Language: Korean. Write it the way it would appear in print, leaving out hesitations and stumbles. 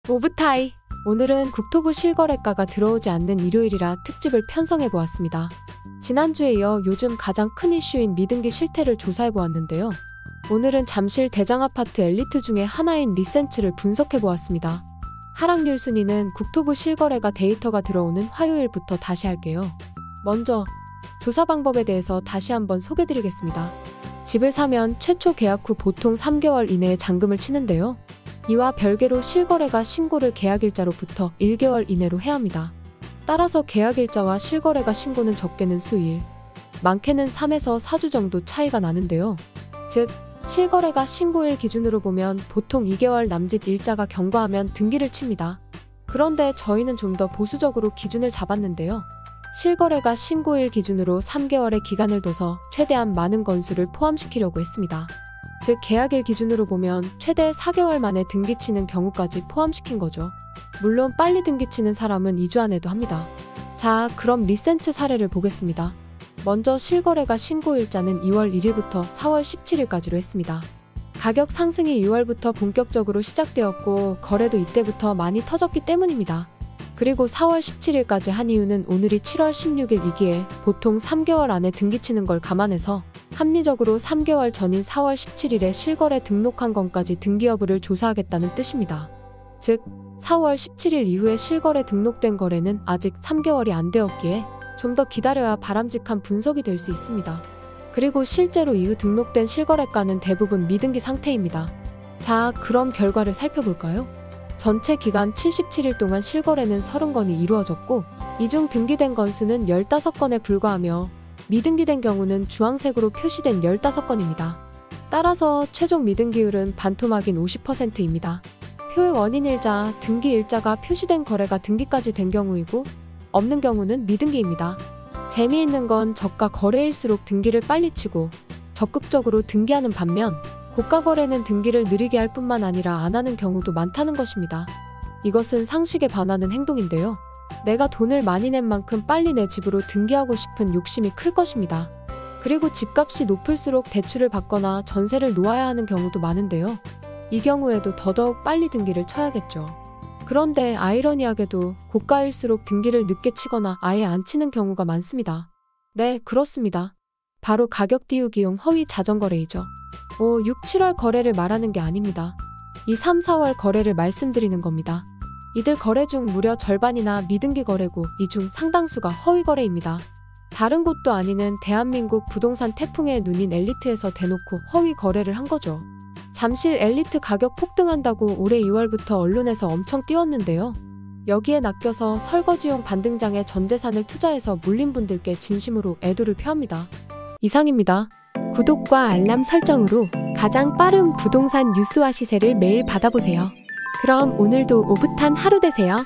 오브타이! 오늘은 국토부 실거래가가 들어오지 않는 일요일이라 특집을 편성해보았습니다. 지난주에 이어 요즘 가장 큰 이슈인 미등기 실태를 조사해보았는데요. 오늘은 잠실 대장아파트 엘리트 중에 하나인 리센츠를 분석해보았습니다. 하락률 순위는 국토부 실거래가 데이터가 들어오는 화요일부터 다시 할게요. 먼저 조사 방법에 대해서 다시 한번 소개드리겠습니다. 집을 사면 최초 계약 후 보통 3개월 이내에 잔금을 치는데요. 이와 별개로 실거래가 신고를 계약일자로부터 1개월 이내로 해야 합니다. 따라서 계약일자와 실거래가 신고는 적게는 수일, 많게는 3에서 4주 정도 차이가 나는데요. 즉, 실거래가 신고일 기준으로 보면 보통 2개월 남짓 일자가 경과하면 등기를 칩니다. 그런데 저희는 좀 더 보수적으로 기준을 잡았는데요. 실거래가 신고일 기준으로 3개월의 기간을 둬서 최대한 많은 건수를 포함시키려고 했습니다. 즉 계약일 기준으로 보면 최대 4개월 만에 등기치는 경우까지 포함시킨 거죠. 물론 빨리 등기치는 사람은 2주 안에도 합니다. 자, 그럼 리센츠 사례를 보겠습니다. 먼저 실거래가 신고일자는 2월 1일부터 4월 17일까지로 했습니다. 가격 상승이 2월부터 본격적으로 시작되었고 거래도 이때부터 많이 터졌기 때문입니다. 그리고 4월 17일까지 한 이유는 오늘이 7월 16일이기에 보통 3개월 안에 등기치는 걸 감안해서 합리적으로 3개월 전인 4월 17일에 실거래 등록한 건까지 등기 여부를 조사하겠다는 뜻입니다. 즉, 4월 17일 이후에 실거래 등록된 거래는 아직 3개월이 안 되었기에 좀 더 기다려야 바람직한 분석이 될 수 있습니다. 그리고 실제로 이후 등록된 실거래가는 대부분 미등기 상태입니다. 자, 그럼 결과를 살펴볼까요? 전체 기간 77일 동안 실거래는 30건이 이루어졌고 이 중 등기된 건수는 15건에 불과하며 미등기된 경우는 주황색으로 표시된 15건입니다. 따라서 최종 미등기율은 반토막인 50%입니다. 표의 원인일자, 등기일자가 표시된 거래가 등기까지 된 경우이고 없는 경우는 미등기입니다. 재미있는 건 저가 거래일수록 등기를 빨리 치고 적극적으로 등기하는 반면 고가 거래는 등기를 느리게 할 뿐만 아니라 안 하는 경우도 많다는 것입니다. 이것은 상식에 반하는 행동인데요. 내가 돈을 많이 낸 만큼 빨리 내 집으로 등기하고 싶은 욕심이 클 것입니다. 그리고 집값이 높을수록 대출을 받거나 전세를 놓아야 하는 경우도 많은데요. 이 경우에도 더더욱 빨리 등기를 쳐야겠죠. 그런데 아이러니하게도 고가일수록 등기를 늦게 치거나 아예 안 치는 경우가 많습니다. 네, 그렇습니다. 바로 가격 띄우기용 허위 자전거래이죠. 5, 6, 7월 거래를 말하는 게 아닙니다. 2, 3, 4월 거래를 말씀드리는 겁니다. 이들 거래 중 무려 절반이나 미등기 거래고 이 중 상당수가 허위 거래입니다. 다른 곳도 아니는 대한민국 부동산 태풍의 눈인 엘리트에서 대놓고 허위 거래를 한 거죠. 잠실 엘리트 가격 폭등한다고 올해 2월부터 언론에서 엄청 띄웠는데요. 여기에 낚여서 설거지용 반등장에 전 재산을 투자해서 물린 분들께 진심으로 애도를 표합니다. 이상입니다. 구독과 알람 설정으로 가장 빠른 부동산 뉴스와 시세를 매일 받아보세요. 그럼 오늘도 오붓한 하루 되세요.